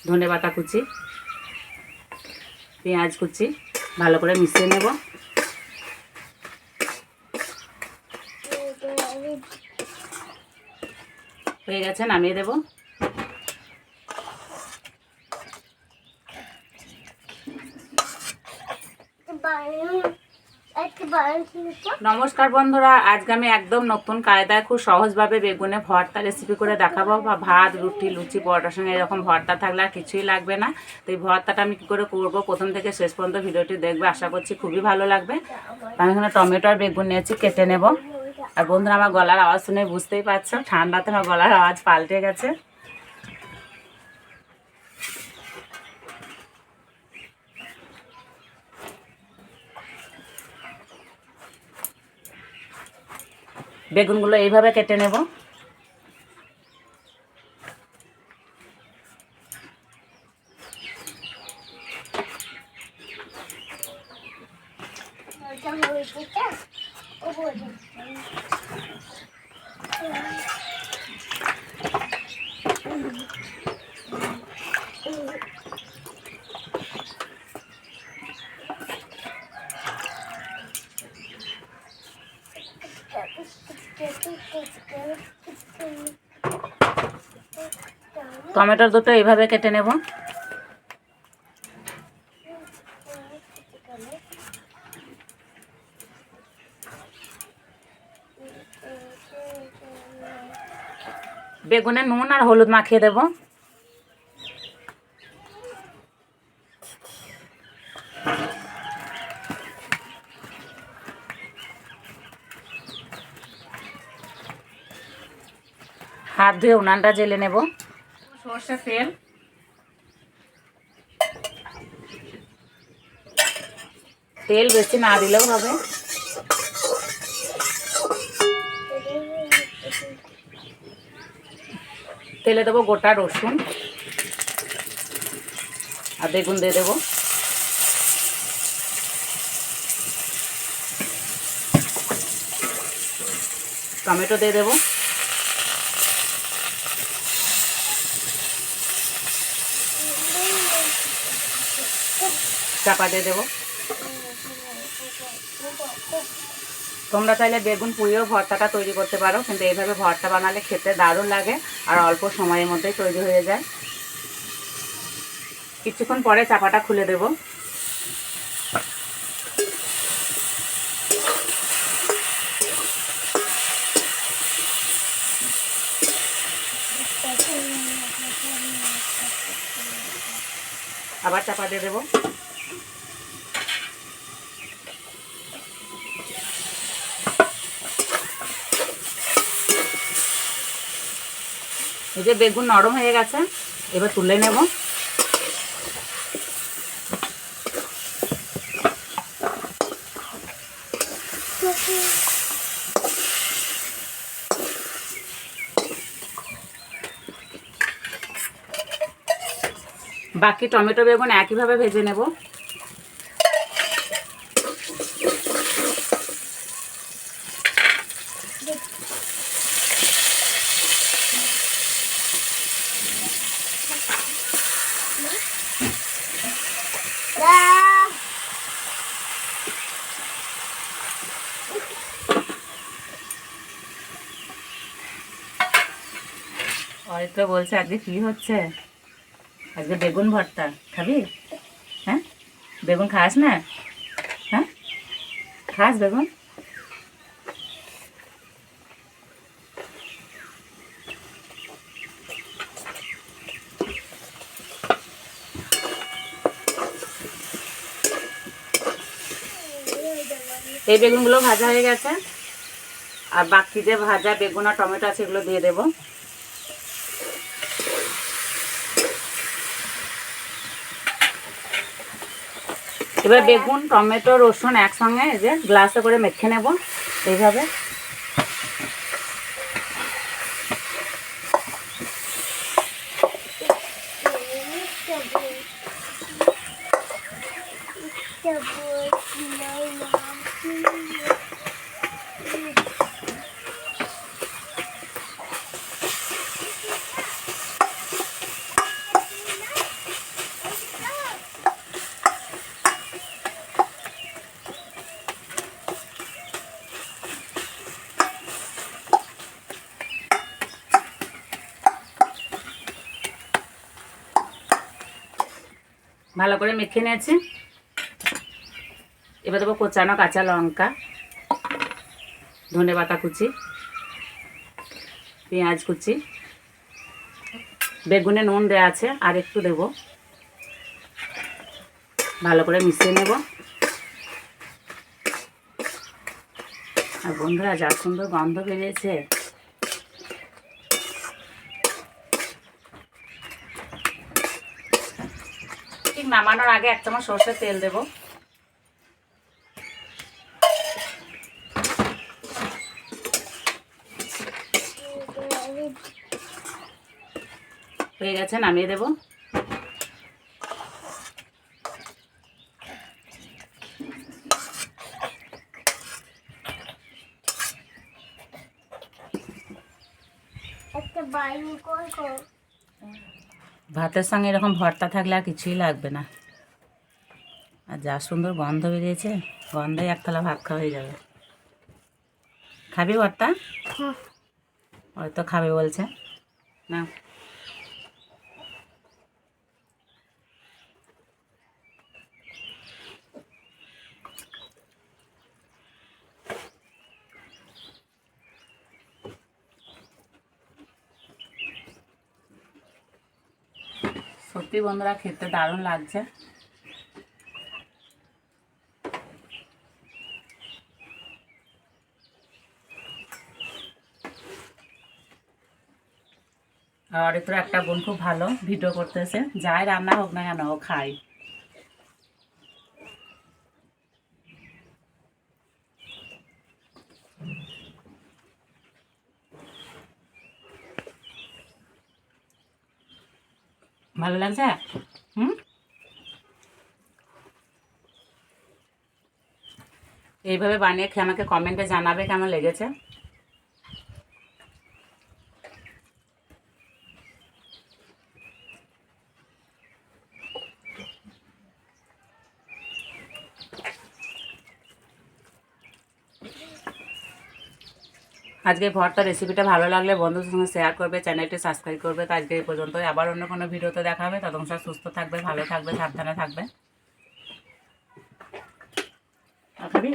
ধনেপাতা কুচি, পেঁয়াজ কুচি ভালো করে মিশিয়ে নেব। হয়ে গেছে, নামিয়ে দেব। নমস্কার বন্ধুরা, আজকে আমি একদম নতুন কায়দায় খুব সহজভাবে বেগুনে ভর্তা রেসিপি করে দেখাবো। বা ভাত, রুটি, লুচি, পরোটার সঙ্গে এরকম ভর্তা থাকলে আর কিছুই লাগবে না। তো এই ভর্তাটা আমি কী করে করবো, প্রথম থেকে শেষ পর্যন্ত ভিডিওটি দেখবে, আশা করছি খুবই ভালো লাগবে। আমি এখানে টমেটো আর বেগুন নিয়েছি, কেটে নেব। আর বন্ধুরা, আমার গলার আওয়াজ শুনে বুঝতেই পারছো, ঠান্ডাতে আমার গলার আওয়াজ পাল্টে গেছে। বেগুনগুলো এইভাবে কেটে নেব। টমেটোর দুটো এইভাবে কেটে নেব। বেগুনে নুন আর হলুদ মাখিয়ে দেব। হাত ধুয়ে উনানটা জেলে নেব। সর্ষের তেল, তেল বেশি না দিলেও হবে। তেলে দেবো গোটা রসুন আর বেগুন দিয়ে দেবো। টমেটো দিয়ে দেবো। চাপা দিয়ে দেবো। তোমরা চাইলে বেগুন পুড়িয়েও ভর্তাটা তৈরি করতে পারো, কিন্তু এইভাবে ভর্তা বানালে খেতে দারুণ লাগে আর অল্প সময়ের মধ্যেই তৈরি হয়ে যায়। কিছুক্ষণ পরে চাপাটা খুলে দেব। আবার চাপা দিয়ে দেবো। এই যে বেগুন নরম হয়ে গেছে, এবার তুলে নেব। বাকি টমেটো বেগুন একইভাবে ভেজে নেব। অরিত্র বলছে আজকে কি হচ্ছে, আজকে বেগুন ভর্তা খাবি? হ্যাঁ, বেগুন খাস না? হ্যাঁ, খাস বেগুন? এই বেগুনগুলো ভাজা হয়ে গেছে, আর বাকি যে ভাজা বেগুন আর টমেটো আছে এগুলো দিয়ে দেবো। এবার বেগুন, টমেটো, রসুন একসঙ্গে এই যে গ্লাসে করে মেখে নেব এইভাবে। ভালো করে মেখে নিয়েছি। এবার দেবো কোচানো কাঁচা লঙ্কা, ধনেপাতা কুচি, পেঁয়াজ কুচি, বেগুনে নুন দেওয়া আছে আর একটু দেব। ভালো করে মিশিয়ে নেব। আর বন্ধুরা যা সুন্দর গন্ধ বেরিয়েছে, ঠিক নামানোর আগে 1 চামচ সর্ষের তেল দেব। হয়ে গেছে, নামিয়ে দেব। ভাতের সঙ্গে এরকম ভর্তা থাকলে আর কিছুই লাগবে না। আর যা সুন্দর গন্ধ বেরিয়েছে, গন্ধে 1 থালা ভাত খাওয়া হয়ে যাবে। খাবি ভর্তা? হয়তো খাবে বলছে না। সত্যি বন্ধুরা খেতে দারুণ লাগছে। আর একটু একটা বোন খুব ভালো ভিডিও করতেছে, যাই রান্না হোক না কেন ও খাই। ভালো লাগছে? এইভাবে বানিয়ে খেয়ে আমাকে কমেন্টে জানাবে কেমন লেগেছে। আজকে ভর্তা রেসিপিটা ভালো লাগলে বন্ধুদের সঙ্গে শেয়ার করবে, চ্যানেলটি সাবস্ক্রাইব করবে। তো আজকে এই পর্যন্ত, আবার অন্য কোনো ভিডিওতে দেখা হবে। ততক্ষণ সব সুস্থ থাকবে, ভালো থাকবে, সাবধানে থাকবে। খাবি?